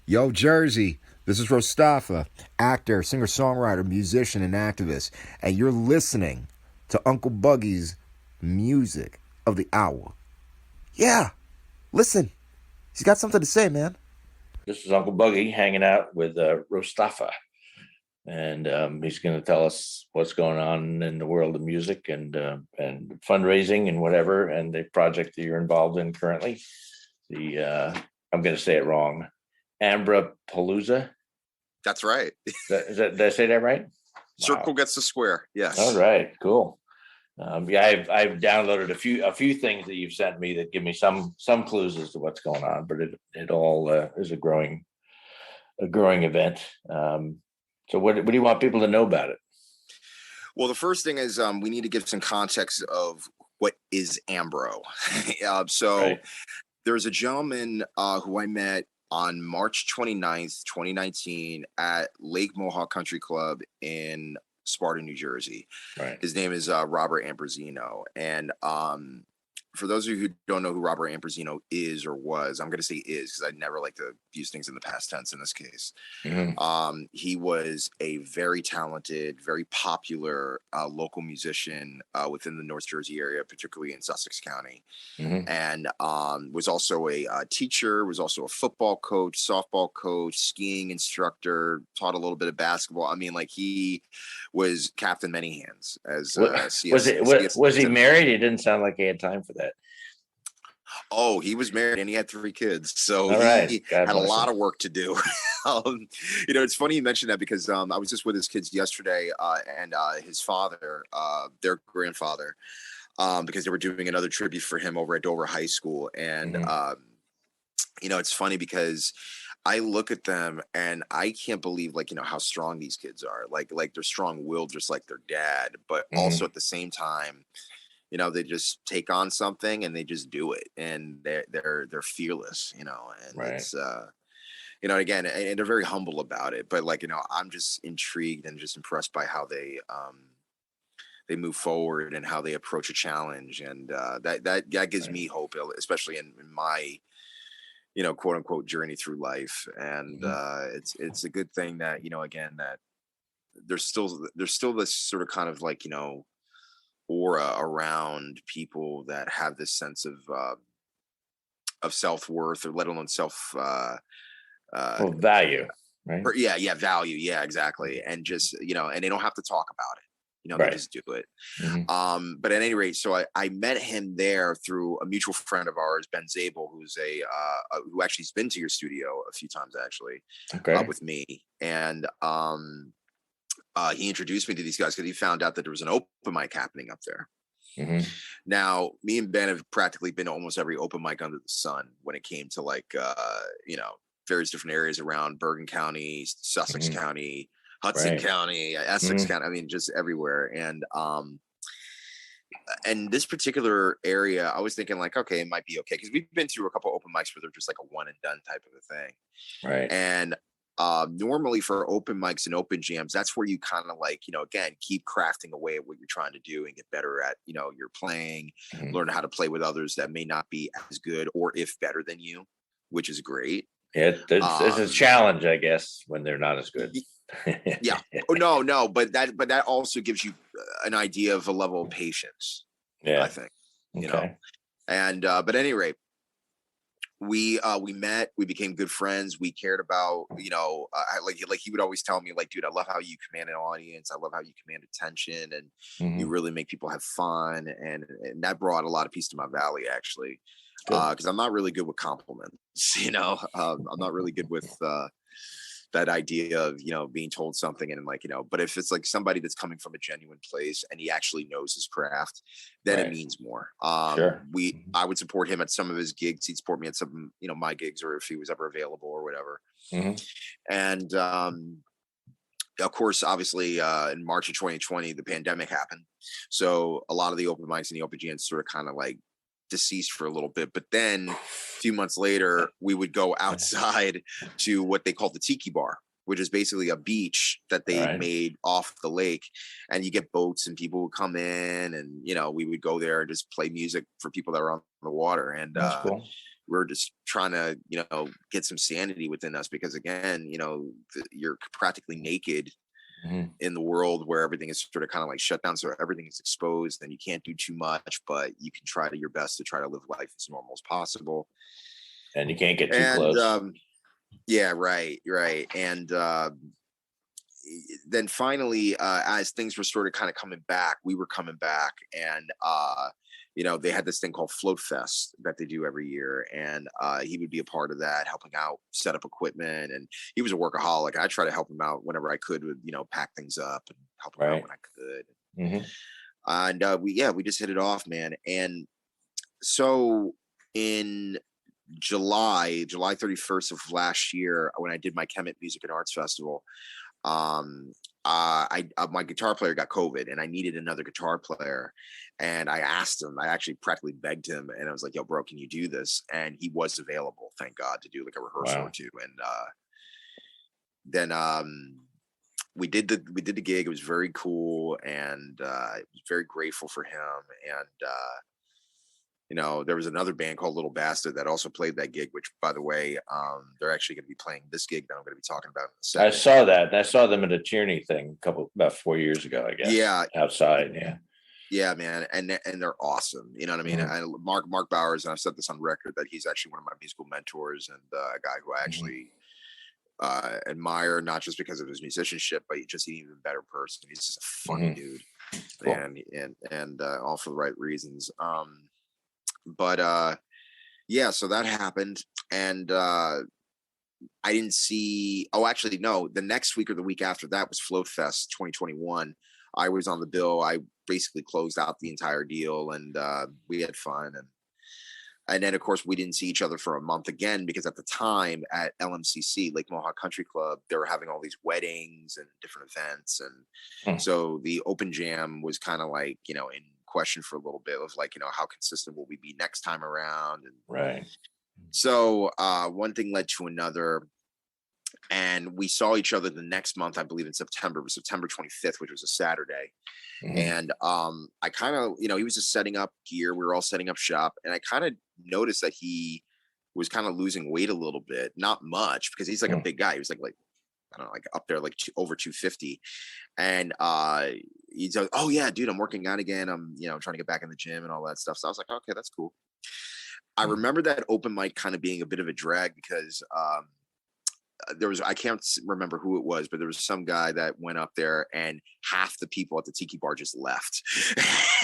Yo, Jersey, this is ROSTAFA, actor, singer-songwriter, musician, and activist, and you're listening to Uncle Buggy's Music of the Hour. Yeah, listen. He's got something to say, man. This is Uncle Buggy hanging out with ROSTAFA, and he's going to tell us what's going on in the world of music and fundraising and whatever, and the project that you're involved in currently. I'm going to say it wrong. AmbroPalooza. That's right. Did I say that right? Circle gets the square. Yes. All right. Cool. I've downloaded a few things that you've sent me that give me some clues as to what's going on, but it all is a growing event. So what do you want people to know about it? Well, the first thing is we need to give some context of what is Ambro. Right. There's a gentleman who I met on March 29th, 2019 at Lake Mohawk Country Club in Sparta, New Jersey. Right. His name is Robert Ambrosino. And for those of you who don't know who Robert Ambrosino is or was, I'm going to say is because I never like to use things in the past tense in this case. Mm-hmm. He was a very talented, very popular local musician within the North Jersey area, particularly in Sussex County. Mm-hmm. And was also a teacher, was also a football coach, softball coach, skiing instructor, taught a little bit of basketball. I mean, like he was Captain Many Hands as was he married? He didn't sound like he had time for that. Oh, he was married and he had 3 kids. So he had a lot of work to do. It's funny you mentioned that because I was just with his kids yesterday and his father, their grandfather, because they were doing another tribute for him over at Dover High School. And, it's funny because I look at them and I can't believe how strong these kids are. Like they're strong-willed, just like their dad, but also at the same time, they just take on something and they just do it, and they're fearless, and right. It's again, and they're very humble about it. But I'm just intrigued and just impressed by how they move forward and how they approach a challenge, and that gives me hope, especially in my quote unquote journey through life. And it's a good thing that again that there's still this sort of kind of aura around people that have this sense of self-worth, or let alone value, right? Value, exactly. And just and they don't have to talk about it, right. They just do it. Mm-hmm. But at any rate, so I met him there through a mutual friend of ours, Ben Zabel, who's who actually has been to your studio a few times actually, with me. And he introduced me to these guys because he found out that there was an open mic happening up there. Mm-hmm. Now, me and Ben have practically been to almost every open mic under the sun when it came to various different areas around Bergen County, Sussex County, Hudson County, Essex County. I mean, just everywhere. And this particular area, I was thinking okay, it might be okay because we've been through a couple open mics where they're just a one and done type of a thing, right? And normally for open mics and open jams, that's where you kind of again, keep crafting away at what you're trying to do and get better at, your playing, learn how to play with others that may not be as good or if better than you, which is great. Yeah, it's a challenge, I guess, when they're not as good. Yeah. Oh, no, but that also gives you an idea of a level of patience. Yeah, I think, and but at any rate, we met, we became good friends. We cared about, he would always tell me dude, I love how you command an audience. I love how you command attention, and you really make people have fun. And that brought a lot of peace to my valley, actually. Because I'm not really good with compliments, I'm not really good with that idea of, being told something and but if it's somebody that's coming from a genuine place and he actually knows his craft, then it means more. Sure. I would support him at some of his gigs. He'd support me at some, my gigs, or if he was ever available or whatever. And of course, obviously, in March of 2020, the pandemic happened. So a lot of the open mics and the open jams sort of kind of deceased for a little bit, but then a few months later we would go outside to what they call the Tiki Bar, which is basically a beach that they made off the lake, and you get boats and people would come in, and we would go there and just play music for people that were on the water. And that's cool. we're just trying to, get some sanity within us, because again, you're practically naked in the world where everything is sort of kind of like shut down. So everything is exposed and you can't do too much, but you can try your best to try to live life as normal as possible. And you can't get too close. Yeah, right. And then finally, as things were sort of kind of coming back, we were coming back, and they had this thing called Float Fest that they do every year, and he would be a part of that, helping out, set up equipment, and he was a workaholic. I try to help him out whenever I could with, pack things up and help him out when I could. And we just hit it off, man. And so in July 31st of last year, when I did my Kemet Music and Arts Festival, my guitar player got COVID and I needed another guitar player, and I asked him, I actually practically begged him, and I was like, yo, bro, can you do this? And he was available, thank God, to do like a rehearsal or two. And then we did the gig. It was very cool, and I was very grateful for him. And there was another band called Little Bastard that also played that gig, which, by the way, they're actually going to be playing this gig that I'm going to be talking about in a second. I saw that. I saw them at a Tierney thing about 4 years ago, I guess. Yeah. Outside. Yeah, man. And they're awesome. You know what I mean? Mark Bowers, and I've said this on record, that he's actually one of my musical mentors, and a guy who I actually admire, not just because of his musicianship, but he's just an even better person. He's just a funny dude. Cool. And all for the right reasons. But so that happened, and I didn't see. Oh, actually, no. The next week or the week after that was Float Fest 2021. I was on the bill. I basically closed out the entire deal, and we had fun. And then, of course, we didn't see each other for a month again, because at the time at LMCC, Lake Mohawk Country Club, they were having all these weddings and different events, and so the open jam was kind of like in question for a little bit of like, how consistent will we be next time around? And right. So one thing led to another, and we saw each other the next month, I believe in September. It was September 25th, which was a Saturday. And I kind of, he was just setting up gear. We were all setting up shop, and I kind of noticed that he was kind of losing weight a little bit, not much, because he's like a big guy. He was like I don't know, like up there, like over 250. And he's like, oh yeah, dude, I'm working out again. I'm, trying to get back in the gym and all that stuff. So I was like, okay, that's cool. I remember that open mic kind of being a bit of a drag, because I can't remember who it was, but there was some guy that went up there and half the people at the tiki bar just left.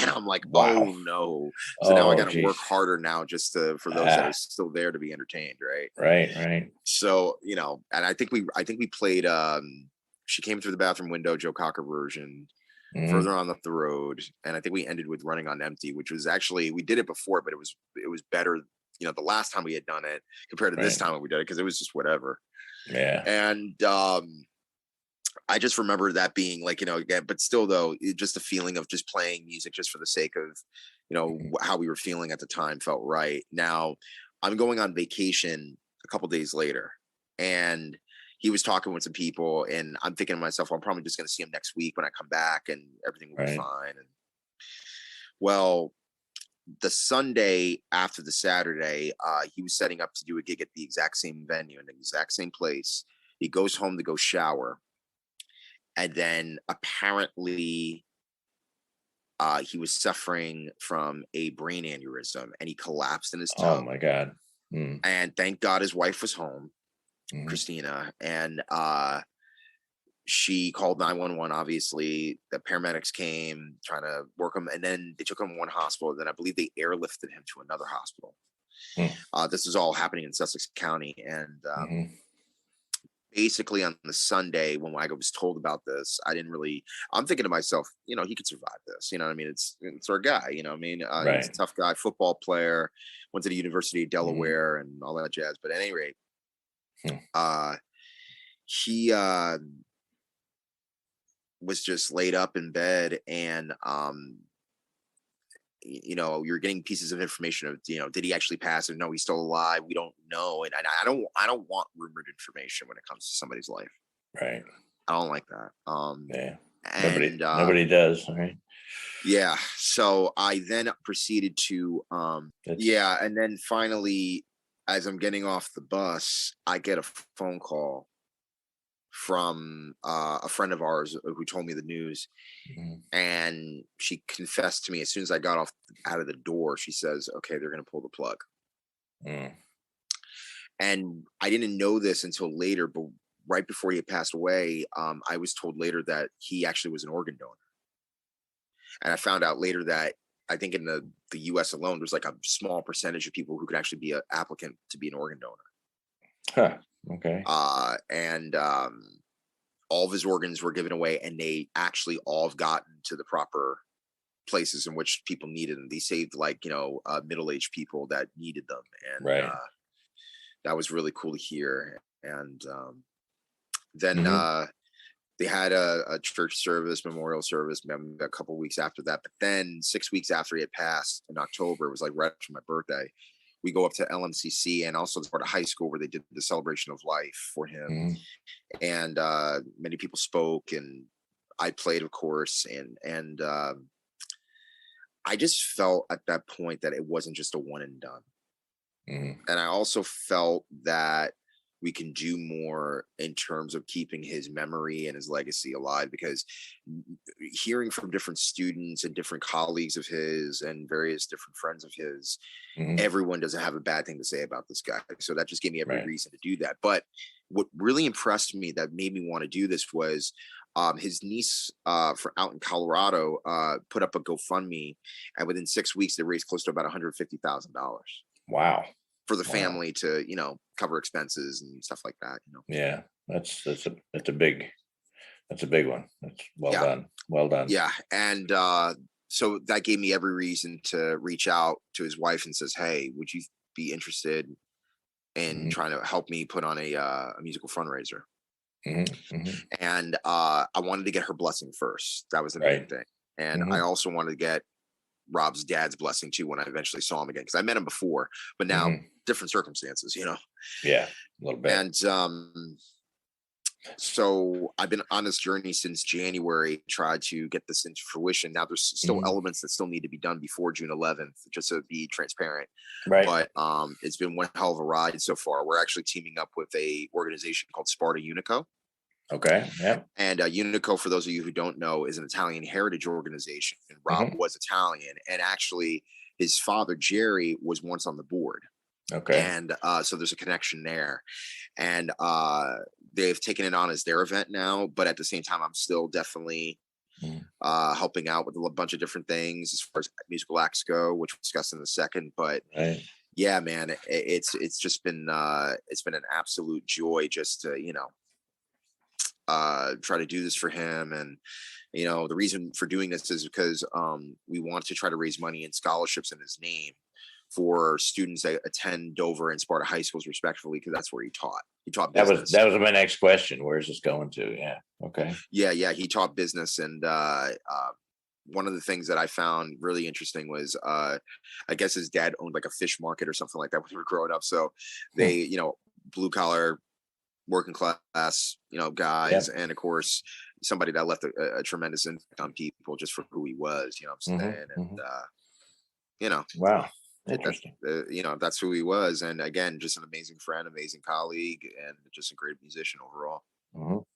And I'm like, wow. Oh no. So now I got to work harder now just for those that are still there to be entertained. Right. So, and I think we played, She Came Through the Bathroom Window, Joe Cocker version, Further On Up the Road. And I think we ended with Running on Empty, which was actually, we did it before, but it was better, the last time we had done it compared to this time when we did it, because it was just whatever. Yeah. And I just remember that being like, again, but still though, just the feeling of just playing music just for the sake of, how we were feeling at the time felt right. Now I'm going on vacation a couple days later, and he was talking with some people, and I'm thinking to myself, well, I'm probably just going to see him next week when I come back, and everything will be fine. And well, the Sunday after the Saturday, he was setting up to do a gig at the exact same venue in the exact same place. He goes home to go shower, and then apparently he was suffering from a brain aneurysm, and he collapsed in his tub. Oh my God. And thank God his wife was home, Christina, and she called 911. Obviously, the paramedics came trying to work him, and then they took him to one hospital. Then I believe they airlifted him to another hospital. This is all happening in Sussex County, and basically on the Sunday when I was told about this, I'm thinking to myself, he could survive this. You know what I mean? It's our guy. You know what I mean? He's a tough guy, football player, went to the University of Delaware and all that jazz. But at any rate, he was just laid up in bed, and you're getting pieces of information of, did he actually pass? And no, he's still alive. We don't know. And I don't want rumored information when it comes to somebody's life. Right. I don't like that. Yeah. And nobody does. Right. Yeah. So I then proceeded to, and then finally as I'm getting off the bus, I get a phone call from a friend of ours who told me the news. And she confessed to me as soon as I got out of the door. She says, okay, they're going to pull the plug. And I didn't know this until later, but right before he had passed away, I was told later that he actually was an organ donor. And I found out later that I think in the US alone, there's like a small percentage of people who could actually be an applicant to be an organ donor. Huh. Okay. And all of his organs were given away, and they actually all have gotten to the proper places in which people needed them. They saved middle-aged people that needed them. And that was really cool to hear. And then they had a church service, memorial service, maybe a couple of weeks after that. But then 6 weeks after he had passed in October, it was like right after my birthday, we go up to LMCC and also part of high school where they did the celebration of life for him. And many people spoke, and I played, of course. And I just felt at that point that it wasn't just a one and done. And I also felt that we can do more in terms of keeping his memory and his legacy alive, because hearing from different students and different colleagues of his and various different friends of his, everyone doesn't have a bad thing to say about this guy. So that just gave me every reason to do that. But what really impressed me that made me want to do this was his niece from out in Colorado put up a GoFundMe, and within 6 weeks they raised close to about $150,000. Wow. For the family to, cover expenses and stuff like that. Yeah, that's a big one. That's done. Well done. Yeah. And so that gave me every reason to reach out to his wife and says, hey, would you be interested in trying to help me put on a musical fundraiser? And I wanted to get her blessing first. That was the main thing. And I also wanted to get Rob's dad's blessing too when I eventually saw him again, because I met him before, but now different circumstances, Yeah, a little bit. And so I've been on this journey since January, tried to get this into fruition. Now there's still elements that still need to be done before June 11th, just to be transparent. But it's been one hell of a ride so far. We're actually teaming up with a organization called Sparta Unico. Okay. Yeah. And Unico, for those of you who don't know, is an Italian heritage organization. And Rob was Italian, and actually his father Jerry was once on the board. Okay. And so there's a connection there, and they've taken it on as their event now. But at the same time, I'm still definitely helping out with a bunch of different things as far as musical acts go, which we'll discuss in a second. But yeah, man, it's just been it's been an absolute joy just to try to do this for him. And the reason for doing this is because we want to try to raise money and scholarships in his name for students that attend Dover and Sparta high schools respectively, because that's where he taught business. That was my next question. Where's this going to? Yeah. Okay. Yeah, he taught business. And one of the things that I found really interesting was I guess his dad owned like a fish market or something like that when we were growing up. So they blue collar, working class, guys, and of course somebody that left a tremendous impact on people just for who he was, what I'm saying? And wow, interesting. That's who he was. And again, just an amazing friend, amazing colleague, and just a great musician overall.